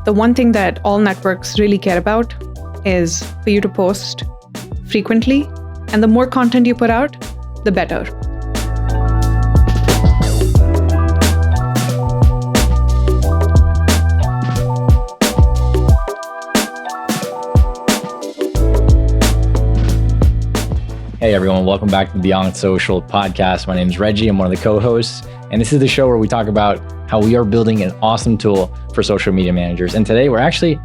the one thing that all networks really care about is for you to post frequently. And the more content you put out, the better. Hey everyone, welcome back to the Beyond Social podcast. My name is Reggie. I'm one of the co-hosts, and this is the show where we talk about how we are building an awesome tool for social media managers. And today we're actually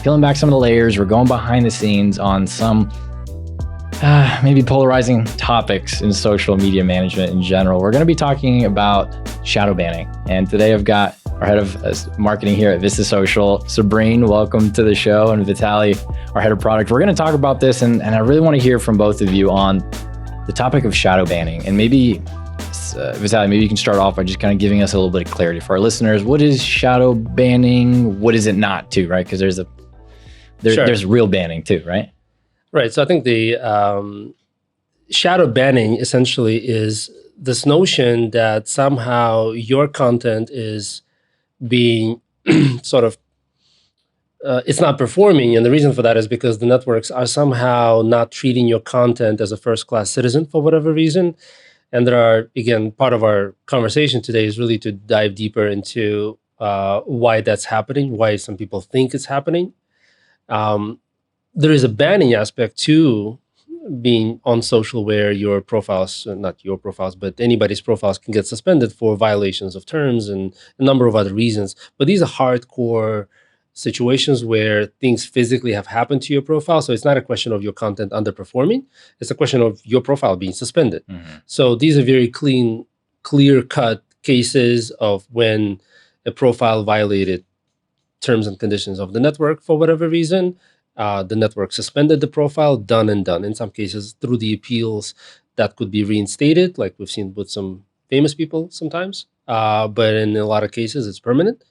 peeling back some of the layers. We're going behind the scenes on some maybe polarizing topics in social media management in general. We're going to be talking about shadowbanning. And today I've got our head of marketing here at Vista Social, Sabreen, welcome to the show, and Vitaly, our head of product. We're going to talk about this, and I really want to hear from both of you on the topic of shadowbanning. And maybe, Vitaly, maybe you can start off by just kind of giving us a little bit of clarity for our listeners. What is shadowbanning? What is it not too, right? Because there's real banning too, right? Right. So I think the shadow banning essentially is this notion that somehow your content is being sort of, it's not performing. And the reason for that is because the networks are somehow not treating your content as a first-class citizen for whatever reason. And there are, again, part of our conversation today is really to dive deeper into why that's happening, why some people think it's happening. There is a banning aspect to being on social where your profiles, not your profiles, but anybody's profiles can get suspended for violations of terms and a number of other reasons. But these are hardcore situations where things physically have happened to your profile. So it's not a question of your content underperforming. It's a question of your profile being suspended. Mm-hmm. So these are very clear-cut cases of when a profile violated terms and conditions of the network for whatever reason. The network suspended the profile, done and done. In some cases, through the appeals, that could be reinstated, like we've seen with some famous people sometimes. But in a lot of cases, it's permanent.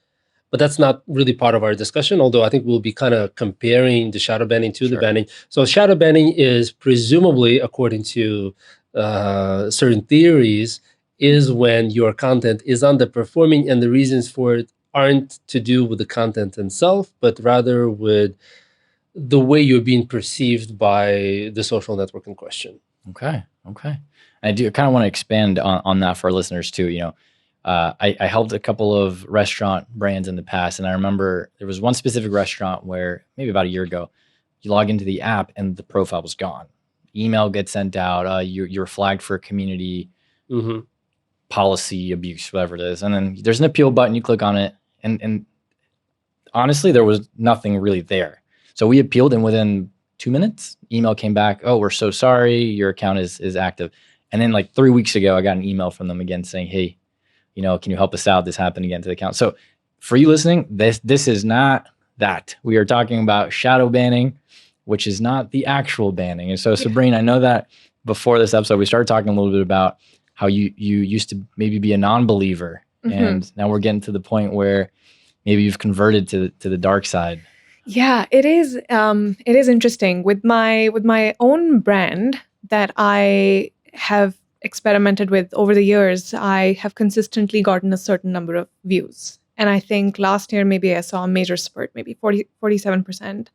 But that's not really part of our discussion, although I think we'll be kind of comparing the shadow banning to the banning. So shadow banning is presumably, according to certain theories, is when your content is underperforming, and the reasons for it aren't to do with the content itself, but rather with the way you're being perceived by the social network in question. Okay. I do kind of want to expand on that for our listeners too. You know, I helped a couple of restaurant brands in the past, and I remember there was one specific restaurant where maybe about a year ago, you log into the app and the profile was gone. Email gets sent out. You're flagged for community policy abuse, whatever it is, and then there's an appeal button. You click on it, and honestly, there was nothing really there. So we appealed, and within 2 minutes, email came back, oh, we're so sorry, your account is active. And then like 3 weeks ago, I got an email from them again saying, hey, you know, can you help us out? This happened again to the account. So for you listening, this is not that. We are talking about shadow banning, which is not the actual banning. And so Sabreen, I know that before this episode, we started talking a little bit about how you used to maybe be a non-believer. And now we're getting to the point where maybe you've converted to the dark side. Yeah, it is. It is interesting with my own brand that I have experimented with over the years. I have consistently gotten a certain number of views, and I think last year maybe I saw a major spurt, maybe 47%.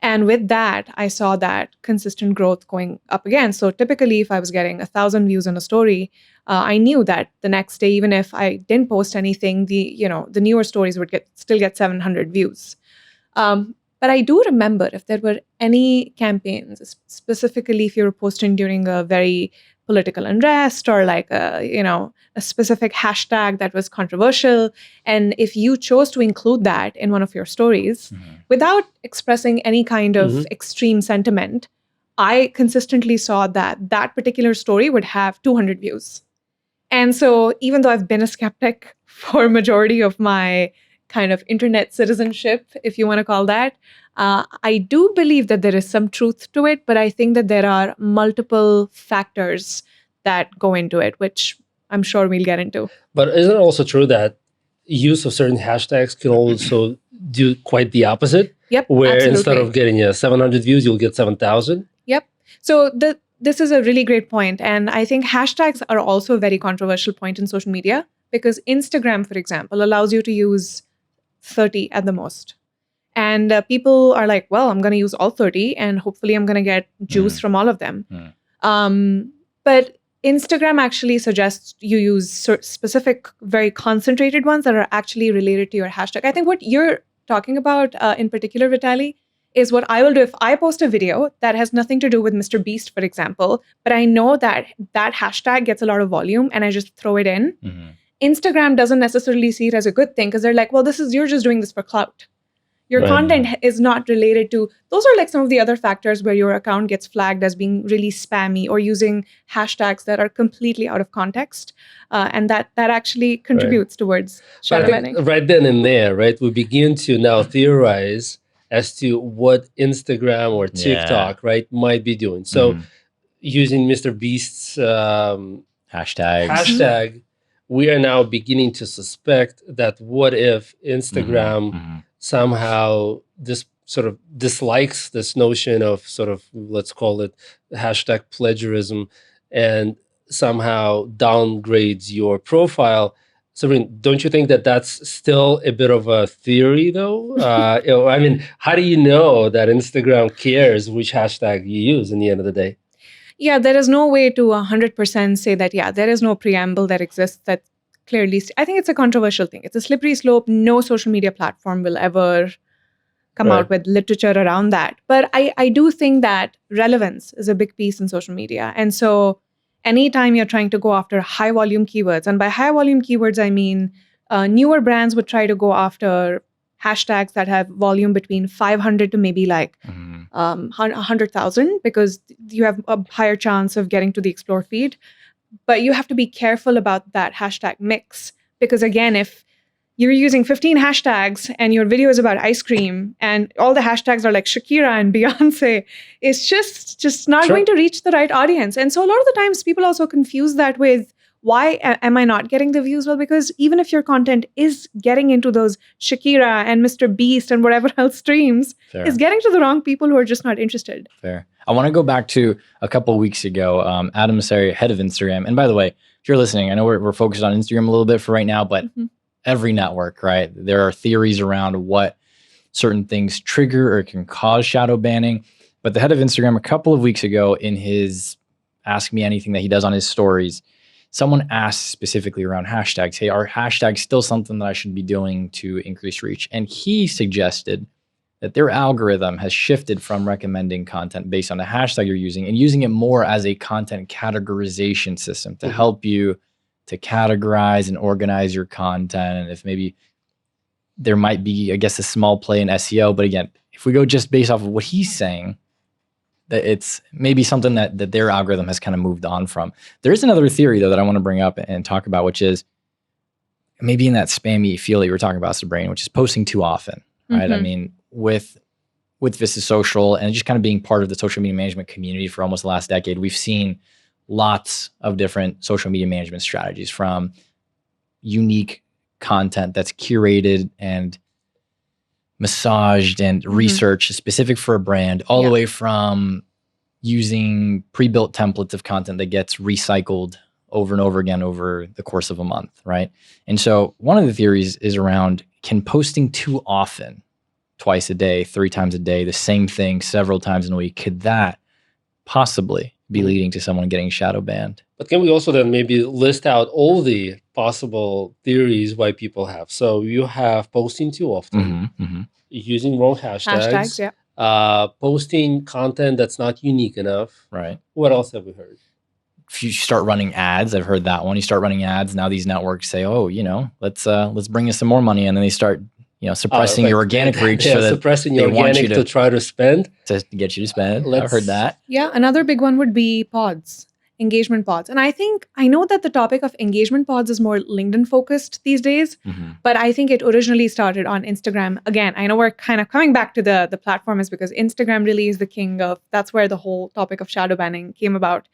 And with that, I saw that consistent growth going up again. So typically, if I was getting 1,000 views on a story, I knew that the next day, even if I didn't post anything, the newer stories would still get 700 views. But I do remember if there were any campaigns, specifically if you were posting during a very political unrest or like a specific hashtag that was controversial, and if you chose to include that in one of your stories without expressing any kind of extreme sentiment, I consistently saw that particular story would have 200 views. And so even though I've been a skeptic for a majority of my kind of internet citizenship, if you want to call that, I do believe that there is some truth to it, but I think that there are multiple factors that go into it, which I'm sure we'll get into. But isn't it also true that use of certain hashtags can also do quite the opposite? Yep, where absolutely. Instead of getting 700 views, you'll get 7,000? Yep. So this is a really great point. And I think hashtags are also a very controversial point in social media, because Instagram, for example, allows you to use 30 at the most. And people are like, well, I'm going to use all 30 and hopefully I'm going to get juice Mm. from all of them. Mm. But Instagram actually suggests you use specific, very concentrated ones that are actually related to your hashtag. I think what you're talking about in particular, Vitaly, is what I will do if I post a video that has nothing to do with Mr. Beast, for example, but I know that that hashtag gets a lot of volume and I just throw it in. Mhm. Instagram doesn't necessarily see it as a good thing because they're like, well, you're just doing this for clout. Your Right. content is not related to, those are like some of the other factors where your account gets flagged as being really spammy or using hashtags that are completely out of context. And that actually contributes towards But shadow I banning. think right then and there, right, we begin to now theorize as to what Instagram or TikTok, right, might be doing. So Mhm. using Mr. Beast's Hashtags. hashtag, we are now beginning to suspect that what if Instagram Mhm. somehow this sort of dislikes this notion of sort of, let's call it hashtag plagiarism, and somehow downgrades your profile. Sabreen, don't you think that that's still a bit of a theory, though? I mean, how do you know that Instagram cares which hashtag you use in the end of the day? Yeah, there is no way to 100% say that, yeah, there is no preamble that exists that clearly. I think it's a controversial thing. It's a slippery slope. No social media platform will ever come Right. out with literature around that. But I do think that relevance is a big piece in social media. And so anytime you're trying to go after high volume keywords, and by high volume keywords, I mean newer brands would try to go after hashtags that have volume between 500 to maybe like Mhm. 100,000 because you have a higher chance of getting to the explore feed. But you have to be careful about that hashtag mix because, again, if you're using 15 hashtags and your video is about ice cream and all the hashtags are like Shakira and Beyonce, it's just not Sure. going to reach the right audience. And so a lot of the times people also confuse that with why am I not getting the views? Well, because even if your content is getting into those Shakira and Mr. Beast and whatever else streams, Fair. it's getting to the wrong people who are just not interested. Fair. I want to go back to a couple weeks ago. Adam Mosseri, head of Instagram. And by the way, if you're listening, I know we're focused on Instagram a little bit for right now, but Mhm. every network, right? There are theories around what certain things trigger or can cause shadow banning. But the head of Instagram, a couple of weeks ago, in his Ask Me Anything that he does on his stories, someone asked specifically around hashtags, hey, are hashtags still something that I should be doing to increase reach? And he suggested that their algorithm has shifted from recommending content based on the hashtag you're using and using it more as a content categorization system to help you to categorize and organize your content. And if maybe there might be, I guess, a small play in SEO. But again, if we go just based off of what he's saying, that it's maybe something that their algorithm has kind of moved on from. There is another theory, though, that I want to bring up and talk about, which is maybe in that spammy feel that you were talking about, Sabreen, which is posting too often, right? I Mhm. mean, with Vistasocial and just kind of being part of the social media management community for almost the last decade, we've seen lots of different social media management strategies, from unique content that's curated and massaged and researched specific for a brand, all the way from using pre-built templates of content that gets recycled over and over again over the course of a month, right? And so one of the theories is around, can posting too often, twice a day, 3 times a day, the same thing several times in a week, could that possibly be leading to someone getting shadow banned? But can we also then maybe list out all the possible theories why people have? So you have posting too often, using wrong hashtags, Yeah. Posting content that's not unique enough. Right. What else have we heard? If you start running ads, I've heard that one. You start running ads, now these networks say, "Oh, let's bring you some more money," and then they start, suppressing your organic reach, so that suppressing they your want organic you to try to spend. to get you to spend. I've heard that. Yeah, another big one would be pods, engagement pods. And I know that the topic of engagement pods is more LinkedIn focused these days, but I think it originally started on Instagram. Again, I know we're kind of coming back to the platform is because Instagram really is the king of, that's where the whole topic of shadow banning came about.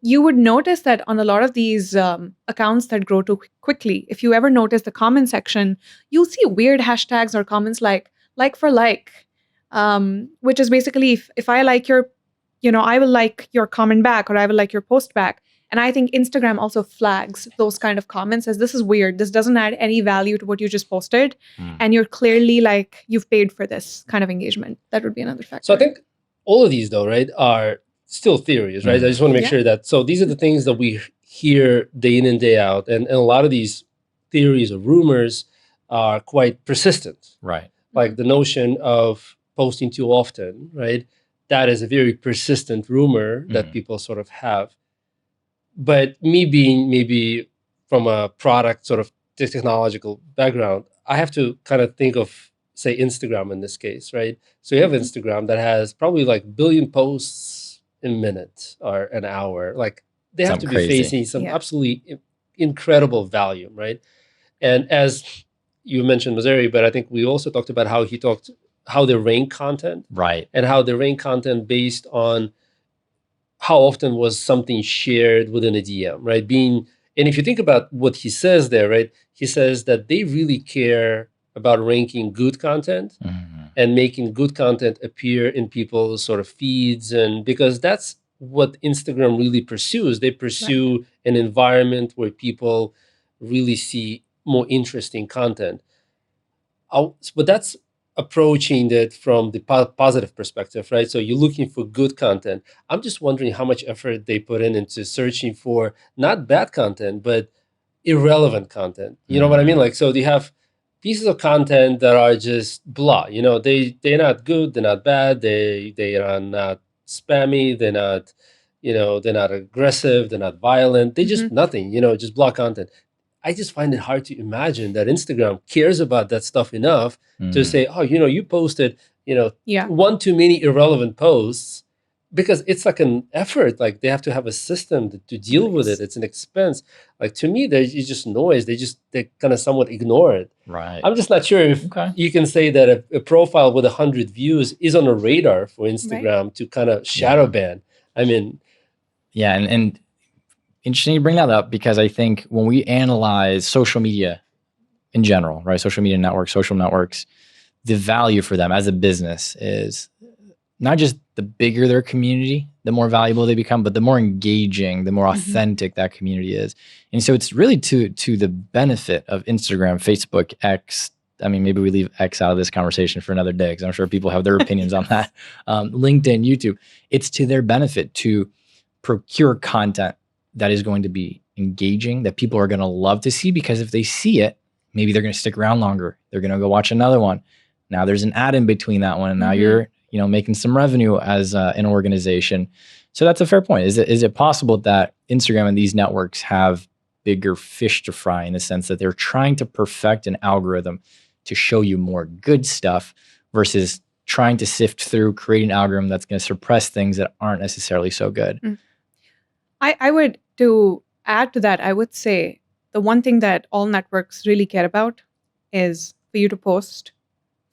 You would notice that on a lot of these accounts that grow too quickly, if you ever notice the comment section, you'll see weird hashtags or comments like for like, which is basically if I like your, I will like your comment back or I will like your post back. And I think Instagram also flags those kind of comments as this is weird. This doesn't add any value to what you just posted. And you're clearly like, you've paid for this kind of engagement. That would be another factor. So I think all of these, though, right, are still theories, right? I just want to make sure that, so these are the things that we hear day in and day out. And a lot of these theories or rumors are quite persistent. Right. Like the notion of posting too often, right? That is a very persistent rumor that people sort of have. But me being maybe from a product sort of technological background, I have to kind of think of, say, Instagram in this case, right? So you have Instagram that has probably like 1 billion posts a minute or an hour. Like they have Something to be crazy. facing some absolutely incredible volume, right? And as you mentioned Mosseri, but I think we also talked about how they rank content, Right. and how they rank content based on how often was something shared within a DM, right? And if you think about what he says there, right? He says that they really care about ranking good content and making good content appear in people's sort of feeds, and because that's what Instagram really pursues. They pursue an environment where people really see more interesting content. But that's approaching it from the positive perspective, right? So you're looking for good content. I'm just wondering how much effort they put into searching for not bad content, but irrelevant content. You know what I mean? Like, so they have pieces of content that are just blah. You know, they're not good, they're not bad, they are not spammy, they're not, they're not aggressive, they're not violent, they just nothing. Just blah content. I just find it hard to imagine that Instagram cares about that stuff enough to say, oh, you posted, one too many irrelevant posts, because it's like an effort. Like they have to have a system to deal with it. It's an expense. Like to me, it's just noise. They kind of somewhat ignore it. Right. I'm just not sure if you can say that a profile with 100 views is on a radar for Instagram to kind of shadow ban. I mean, yeah, and interesting you bring that up, because I think when we analyze social media in general, right? Social media networks, social networks, the value for them as a business is not just the bigger their community, the more valuable they become, but the more engaging, the more authentic that community is. And so it's really to the benefit of Instagram, Facebook, X. I mean, maybe we leave X out of this conversation for another day, because I'm sure people have their opinions on that. LinkedIn, YouTube. It's to their benefit to procure content that is going to be engaging, that people are going to love to see, because if they see it, maybe they're going to stick around longer. They're going to go watch another one. Now there's an ad in between that one, and now you're making some revenue as an organization. So that's a fair point. Is it possible that Instagram and these networks have bigger fish to fry, in the sense that they're trying to perfect an algorithm to show you more good stuff versus trying to sift through, create an algorithm that's going to suppress things that aren't necessarily so good? I would, to add to that, I would say the one thing that all networks really care about is for you to post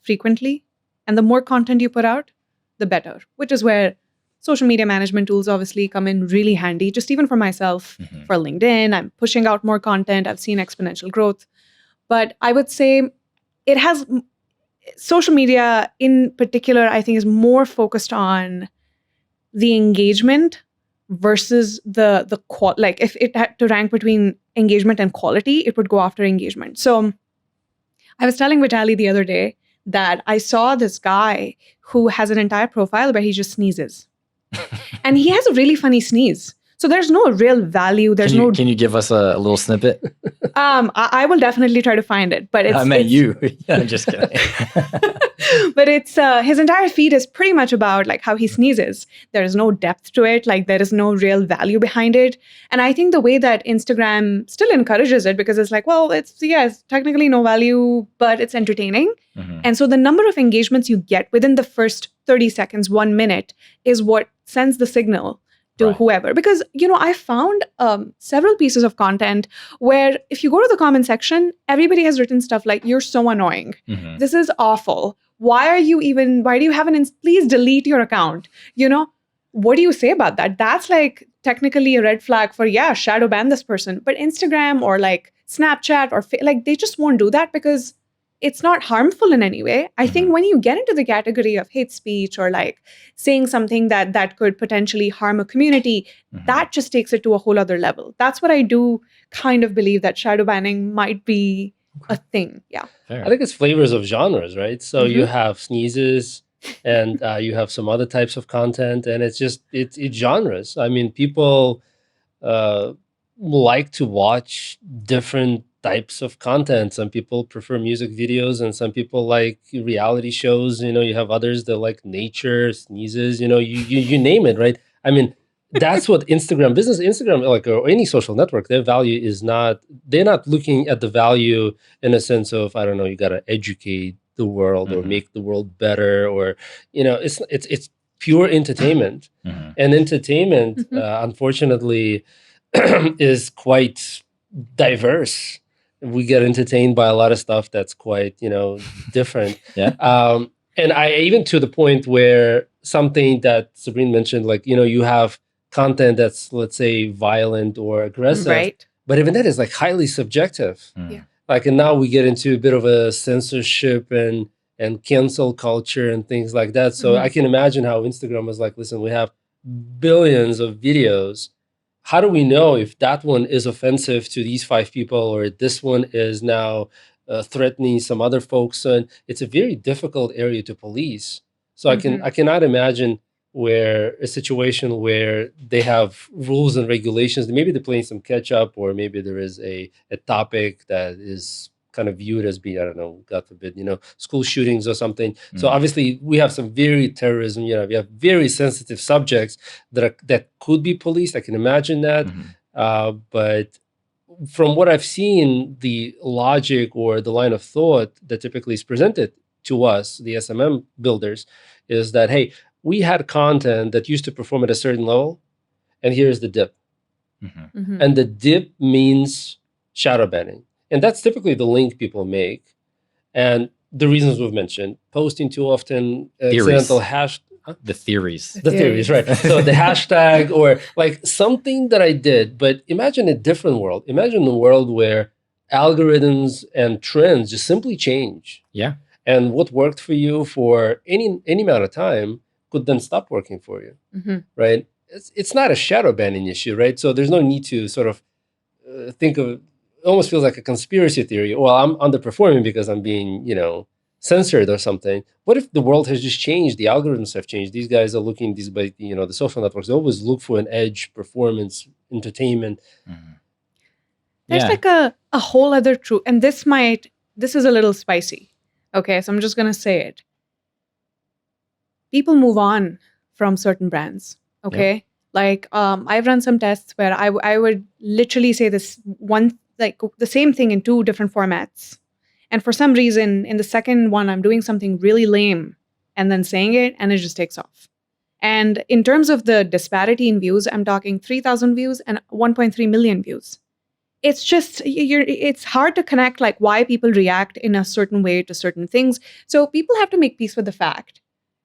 frequently. And the more content you put out, the better, which is where social media management tools obviously come in really handy. Just even for myself, for LinkedIn, I'm pushing out more content. I've seen exponential growth. But I would say social media in particular, I think, is more focused on the engagement versus the like if it had to rank between engagement and quality, it would go after engagement. So I was telling Vitaly the other day that I saw this guy who has an entire profile where he just sneezes. And he has a really funny sneeze. So there's no real value. Can you give us a little snippet? I will definitely try to find it. But I meant you. Yeah, I'm just kidding. But it's his entire feed is pretty much about like how he sneezes. There is no depth to it. Like there is no real value behind it. And I think the way that Instagram still encourages it, because it's like, well, it's technically no value, but it's entertaining. And so the number of engagements you get within the first 30 seconds, 1 minute, is what sends the signal to whoever. Because, I found several pieces of content where if you go to the comment section, everybody has written stuff like, you're so annoying. This is awful. Why do you have please delete your account? What do you say about that? That's like technically a red flag for, shadow ban this person. But Instagram or like Snapchat or like they just won't do that, because it's not harmful in any way. I think when you get into the category of hate speech or like saying something that could potentially harm a community, that just takes it to a whole other level. That's what I do kind of believe that shadow banning might be a thing. Yeah. I think it's flavors of genres, right? So you have sneezes and you have some other types of content, and it's genres. I mean, people like to watch different types of content. Some people prefer music videos, and some people like reality shows. You know, you have others that like nature, sneezes. You know, you name it, right? I mean, that's what Instagram, like, or any social network, their value is not. They're not looking at the value in a sense of, I don't know, you got to educate the world or make the world better, or it's pure entertainment, and entertainment, unfortunately, is quite diverse. We get entertained by a lot of stuff that's quite, different. And I even to the point where something that Sabreen mentioned, like, you have content that's, let's say, violent or aggressive, Right. but even that is like highly subjective. Yeah. Like, and now we get into a bit of a censorship and cancel culture and things like that. So I can imagine how Instagram was like, listen, we have billions of videos. How do we know if that one is offensive to these 5 people, or this one is now threatening some other folks? And it's a very difficult area to police. So I cannot imagine where a situation where they have rules and regulations, maybe they're playing some catch up, or maybe there is a topic that is kind of viewed as being, I don't know, God forbid, school shootings or something. So obviously we have some very terrorism, we have very sensitive subjects that could be policed. I can imagine that. But from what I've seen, the logic or the line of thought that typically is presented to us, the SMM builders, is that, hey, we had content that used to perform at a certain level, and here's the dip. And the dip means shadow banning. And that's typically the link people make. And the reasons we've mentioned, posting too often, accidental the theories. The theories, right. So the hashtag, or like something that I did, but imagine a different world. Imagine a world where algorithms and trends just simply change. Yeah. And what worked for you for any amount of time could then stop working for you, right? It's not a shadow banning issue, right? So there's no need to sort of think of, it almost feels like a conspiracy theory. Well, I'm underperforming because I'm being, censored or something. What if the world has just changed? The algorithms have changed. These guys are looking, the social networks, they always look for an edge, performance, entertainment. There's like a whole other truth. And this is a little spicy. Okay, so I'm just going to say it. People move on from certain brands. Okay. Yep. Like, I've run some tests where I would literally say this one, like the same thing in 2 different formats. And for some reason, in the second one, I'm doing something really lame and then saying it, and it just takes off. And in terms of the disparity in views, I'm talking 3,000 views and 1.3 million views. It's just, it's hard to connect like why people react in a certain way to certain things. So people have to make peace with the fact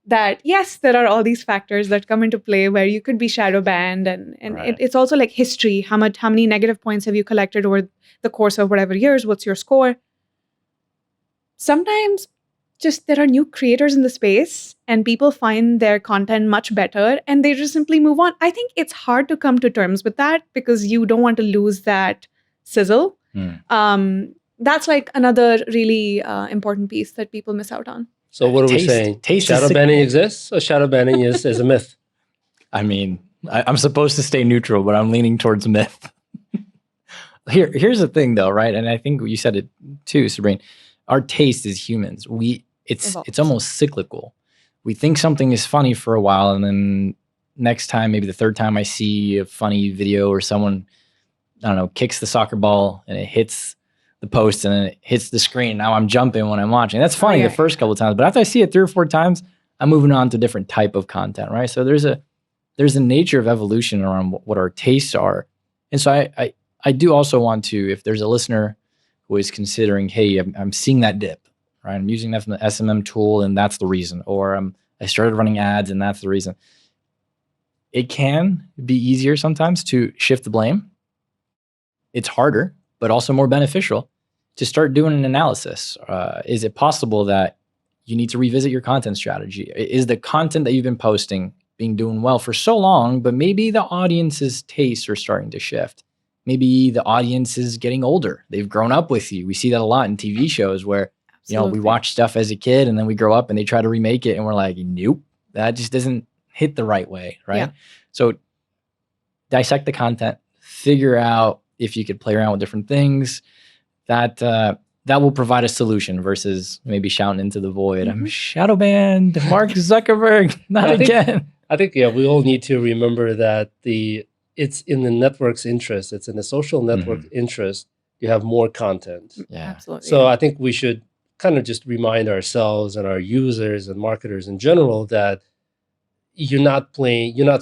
that, yes, there are all these factors that come into play where you could be shadow banned, and right. It's also like history. How many negative points have you collected over the course of whatever years? What's your score? Sometimes just there are new creators in the space and people find their content much better and they just simply move on. I think it's hard to come to terms with that because you don't want to lose that sizzle. That's like another really important piece that people miss out on. So what are we saying? Shadow banning exists, or shadow banning is a myth? I mean, I'm supposed to stay neutral, but I'm leaning towards myth. Here's the thing, though, right? And I think you said it too, Sabreen. Our taste as humans, it's almost cyclical. We think something is funny for a while, and then next time, maybe the third time I see a funny video or someone, I don't know, kicks the soccer ball and it hits the post and then it hits the screen. Now I'm jumping when I'm watching. That's funny the first couple of times, but after I see it 3 or 4 times, I'm moving on to a different type of content, right? So there's a nature of evolution around what our tastes are. And so I do also want to, if there's a listener who is considering, hey, I'm seeing that dip, right? I'm using that from the SMM tool and that's the reason. Or I started running ads and that's the reason. It can be easier sometimes to shift the blame. It's harder, but also more beneficial to start doing an analysis. Is it possible that you need to revisit your content strategy? Is the content that you've been posting being doing well for so long, but maybe the audience's tastes are starting to shift? Maybe the audience is getting older. They've grown up with you. We see that a lot in TV shows where, we watch stuff as a kid and then we grow up and they try to remake it and we're like, nope, that just doesn't hit the right way, right? Yeah. So dissect the content, figure out if you could play around with different things. That will provide a solution versus maybe shouting into the void. I'm shadow banned, Mark Zuckerberg, not again. I think, we all need to remember that it's in the network's interest. It's in the social network interest to have more content. Yeah, absolutely. So I think we should kind of just remind ourselves and our users and marketers in general that you're not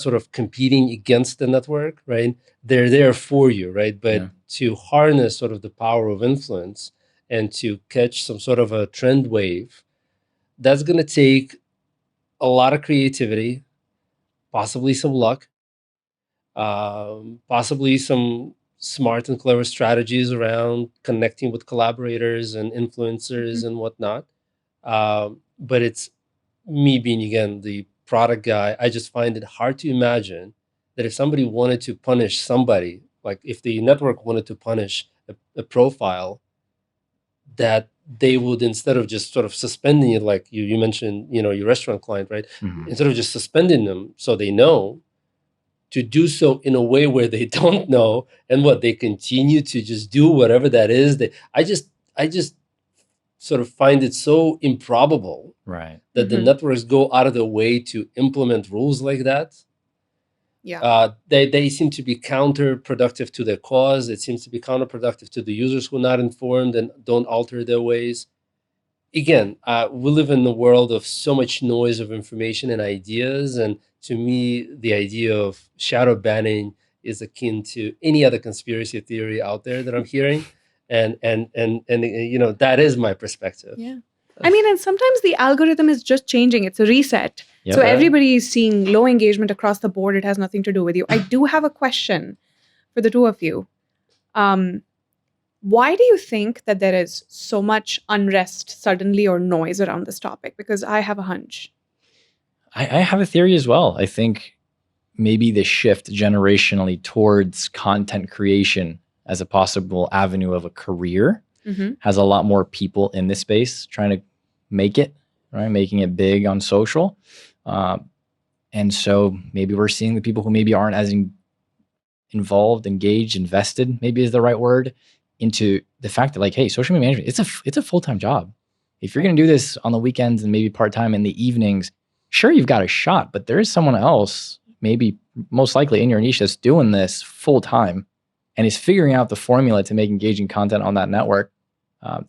sort of competing against the network, right? They're there for you, right? But to harness sort of the power of influence and to catch some sort of a trend wave, that's going to take a lot of creativity, possibly some luck, possibly some smart and clever strategies around connecting with collaborators and influencers and whatnot. But it's me being, again, the product guy. I just find it hard to imagine that if somebody wanted to punish somebody, like if the network wanted to punish a profile, that they would, instead of just sort of suspending it, like you mentioned, your restaurant client, right? Instead of just suspending them so they know, to do so in a way where they don't know, and they continue to just do whatever that is. I just sort of find it so improbable, right, that the networks go out of their way to implement rules like that. Yeah, they seem to be counterproductive to their cause. It seems to be counterproductive to the users who are not informed and don't alter their ways. Again, we live in the world of so much noise of information and ideas, and to me, the idea of shadow banning is akin to any other conspiracy theory out there that I'm hearing, and that is my perspective. Yeah. I mean, and sometimes the algorithm is just changing. It's a reset. Yep. So everybody is seeing low engagement across the board. It has nothing to do with you. I do have a question for the two of you. Why do you think that there is so much unrest suddenly or noise around this topic? Because I have a hunch. I have a theory as well. I think maybe the shift generationally towards content creation as a possible avenue of a career has a lot more people in this space trying to make it, right? Making it big on social. And so maybe we're seeing the people who maybe aren't as involved, engaged, invested, maybe is the right word, into the fact that, like, hey, social media management, it's a full-time job. If you're going to do this on the weekends and maybe part-time in the evenings, sure, you've got a shot, but there is someone else, maybe most likely in your niche, that's doing this full-time and is figuring out the formula to make engaging content on that network.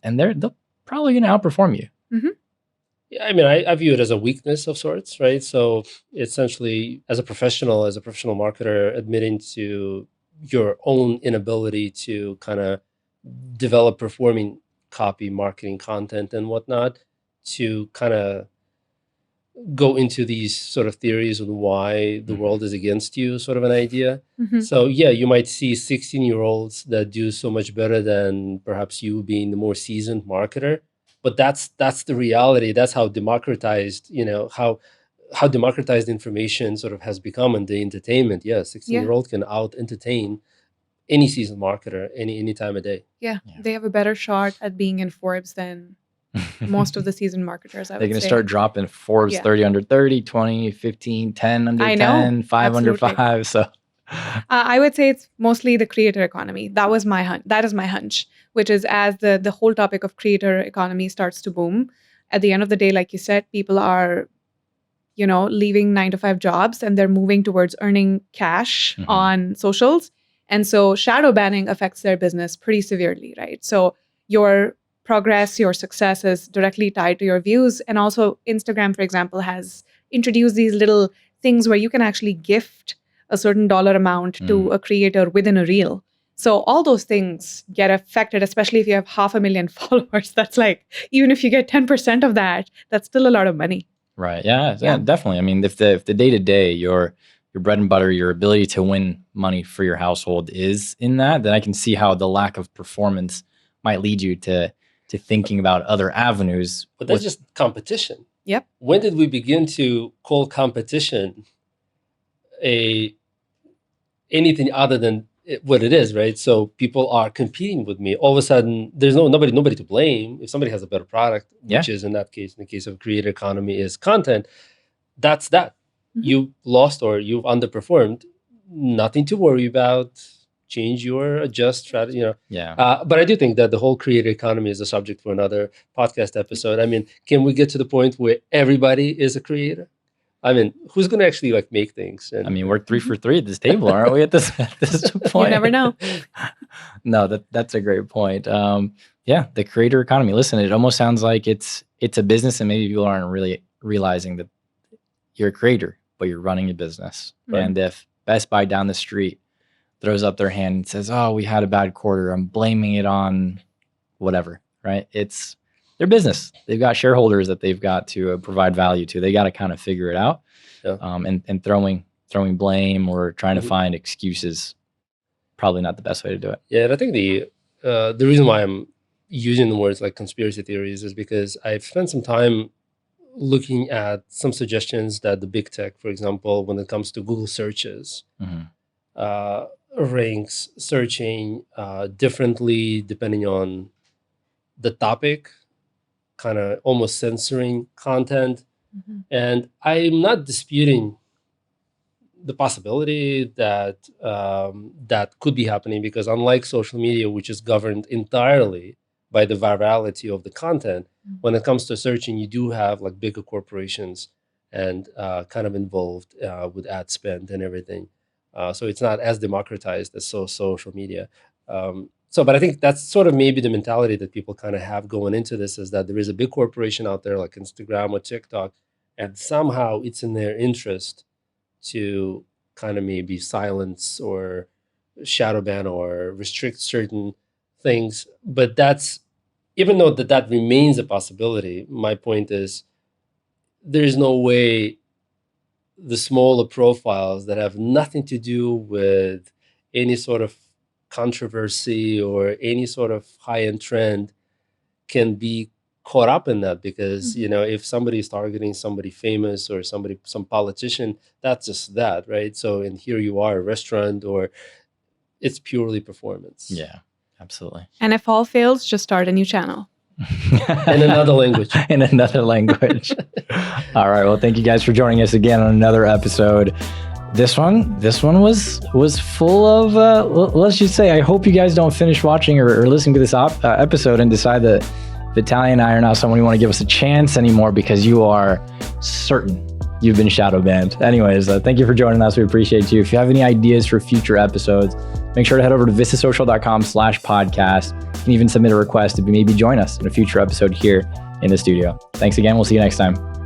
And they'll probably going to outperform you. Yeah, I mean, I view it as a weakness of sorts, right? So essentially, as a professional marketer, admitting to your own inability to kind of develop performing copy, marketing content and whatnot, to kind of go into these sort of theories on why the world is against you, sort of an idea. So yeah, you might see 16-year-olds that do so much better than perhaps you being the more seasoned marketer. But that's the reality. That's how democratized, how democratized information sort of has become in the entertainment. Yeah, 16-year-old can out entertain any seasoned marketer any time of day. Yeah, they have a better shot at being in Forbes than most of the seasoned marketers, I would say. They're going to start dropping Forbes 30 under 30, 20, 15, 10 under 10, 5 under 5. So I would say it's mostly the creator economy. That is my hunch, which is as the whole topic of creator economy starts to boom, at the end of the day, like you said, people are, leaving 9-to-5 jobs and they're moving towards earning cash on socials. And so shadow banning affects their business pretty severely, right? So your progress, your success is directly tied to your views. And also Instagram, for example, has introduced these little things where you can actually gift a certain dollar amount to a creator within a reel. So all those things get affected, especially if you have 500,000 followers. That's like, even if you get 10% of that, that's still a lot of money. Right. Yeah, definitely. I mean, if the day-to-day, your bread and butter, your ability to win money for your household is in that, then I can see how the lack of performance might lead you to thinking about other avenues. But that's just competition. Yep. When did we begin to call competition anything other than what it is, right? So people are competing with me. All of a sudden, there's nobody to blame. If somebody has a better product, which is in the case of creator economy, is content, that's that. You lost or you've underperformed. Nothing to worry about. Change your adjust strategy. But I do think that the whole creator economy is a subject for another podcast episode. I mean, can we get to the point where everybody is a creator? I mean, who's going to actually like make things? And, I mean, we're 3 for 3 at this table, aren't we? At this point, You never know. No, that's a great point. The creator economy. Listen, it almost sounds like it's a business, and maybe people aren't really realizing that you're a creator, but you're running a business. Right. And if Best Buy down the street throws up their hand and says, "Oh, we had a bad quarter. I'm blaming it on whatever," right? It's their business. They've got shareholders that they've got to provide value to. They got to kind of figure it out. Yeah. And throwing blame or trying to find excuses, probably not the best way to do it. Yeah, and I think the reason why I'm using the words like conspiracy theories is because I've spent some time looking at some suggestions that the big tech, for example, when it comes to Google searches, ranks searching differently depending on the topic, kind of almost censoring content. And I'm not disputing the possibility that that could be happening, because unlike social media, which is governed entirely by the virality of the content, when it comes to searching, you do have like bigger corporations and kind of involved with ad spend and everything. So it's not as democratized as social media. But I think that's sort of maybe the mentality that people kind of have going into this, is that there is a big corporation out there like Instagram or TikTok, and somehow it's in their interest to kind of maybe silence or shadow ban or restrict certain things. But that's, even though that remains a possibility, my point is there's no way the smaller profiles that have nothing to do with any sort of controversy or any sort of high-end trend can be caught up in that, because if somebody is targeting somebody famous or some politician, that's just that, right? So, and here you are, a restaurant, or it's purely performance. Yeah, absolutely. And if all fails, just start a new channel. In another language. In another language. All right. Well, thank you guys for joining us again on another episode. This one was full of, let's just say, I hope you guys don't finish watching or listening to this episode and decide that Vitaly and I are not someone you want to give us a chance anymore, because you are certain you've been shadow banned. Anyways, thank you for joining us. We appreciate you. If you have any ideas for future episodes, make sure to head over to vistasocial.com/podcast. You can even submit a request to maybe join us in a future episode here in the studio. Thanks again. We'll see you next time.